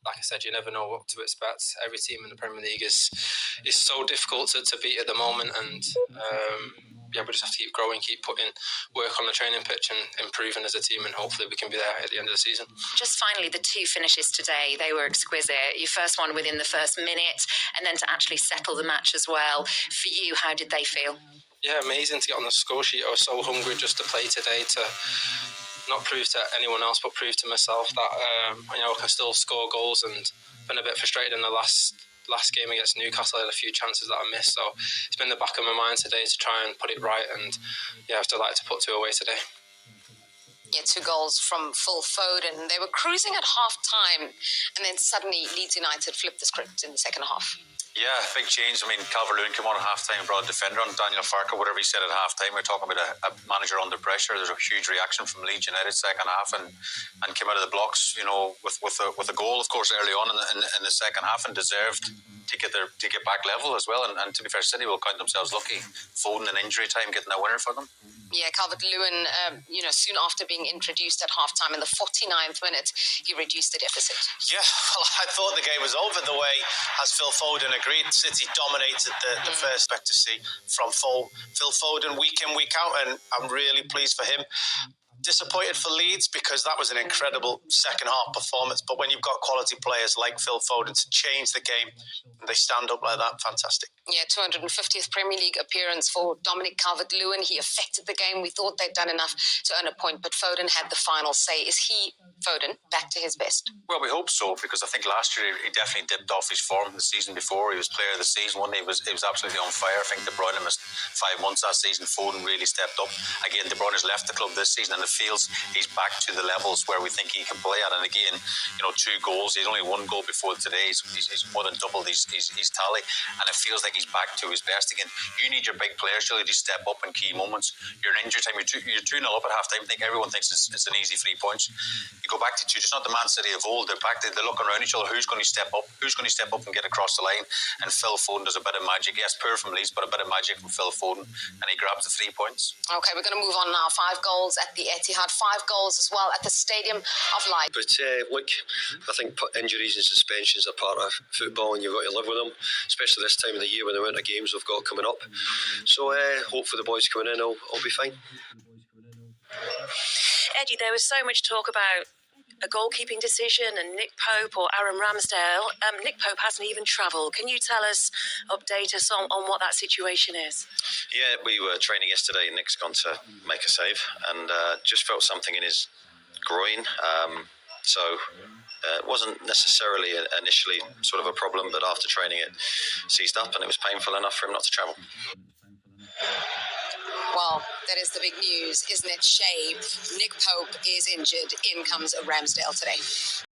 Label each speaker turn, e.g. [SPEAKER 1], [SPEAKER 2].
[SPEAKER 1] Like I said, you never know what to expect. Every team in the Premier League is so difficult to beat at the moment, and we just have to keep growing, keep putting work on the training pitch and improving as a team, and hopefully we can be there at the end of the season.
[SPEAKER 2] Just finally, the two finishes today, they were exquisite. Your first one within the first minute, and then to actually settle the match as well. For you, how did they feel?
[SPEAKER 1] Yeah, amazing to get on the score sheet. I was so hungry just to play today, to not prove to anyone else but prove to myself that I can still score goals, and been a bit frustrated in the last game against Newcastle. I had a few chances that I missed, so it's been in the back of my mind today to try and put it right, and I've delighted to put 2 away today.
[SPEAKER 2] Yeah, 2 goals from Phoden. They were cruising at half-time, and then suddenly Leeds United flipped the script in the second half.
[SPEAKER 3] Yeah, big change. I mean, Calvert-Lewin came on at half-time and brought a defender on, Daniel Farke, whatever he said at half-time. We're talking about a manager under pressure. There's a huge reaction from Leeds United second half, and came out of the blocks, with a goal, of course, early on in the second half, and deserved to get back level as well. And to be fair, City will count themselves lucky. Foden in injury time getting a winner for them.
[SPEAKER 2] Yeah, Calvert-Lewin, soon after being introduced at half-time in the 49th minute, he reduced the deficit.
[SPEAKER 4] Yeah, well, I thought the game was over the way, as Phil Foden agreed, City dominated the first. Expect to see from Phil Foden week in, week out, and I'm really pleased for him. Disappointed for Leeds because that was an incredible second half performance, but when you've got quality players like Phil Foden to change the game and they stand up like that, fantastic.
[SPEAKER 2] Yeah, 250th Premier League appearance for Dominic Calvert-Lewin. He affected the game. We thought they'd done enough to earn a point, but Foden had the final say. Is he, Foden, back to his best?
[SPEAKER 3] Well, we hope so, because I think last year he definitely dipped off his form the season before. He was player of the season. One day he was absolutely on fire. I think De Bruyne missed 5 months that season. Foden really stepped up. Again, De Bruyne has left the club this season, and it feels he's back to the levels where we think he can play at. And again, 2 goals. He's only 1 goal before today. He's more than doubled his tally, and it feels like he's back to his best again. You need your big players really to step up in key moments. You're in injury time. You're 2-0 up at half time. Everyone thinks it's an easy 3 points. You go back to 2. It's not the Man City of old. They're looking around each other. Who's going to step up? Who's going to step up and get across the line? And Phil Foden does a bit of magic. Yes, poor from Leeds, but a bit of magic from Phil Foden, and he grabs the 3 points.
[SPEAKER 2] Okay, we're going to move on now. 5 goals at the Etihad, 5 goals as well at the Stadium of Light.
[SPEAKER 5] But look, I think injuries and suspensions are part of football, and you've got to live with them, especially this time of the year when the winter games we've got coming up. So hope for the boys coming in, I'll be fine.
[SPEAKER 6] Eddie, there was so much talk about a goalkeeping decision and Nick Pope or Aaron Ramsdale. Nick Pope hasn't even travelled. Can you update us on what that situation is?
[SPEAKER 5] Yeah, we were training yesterday. Nick's gone to make a save and just felt something in his groin. It wasn't necessarily initially sort of a problem, but after training it seized up and it was painful enough for him not to travel.
[SPEAKER 2] Well, that is the big news, isn't it, Shay? Nick Pope is injured. In comes Ramsdale today.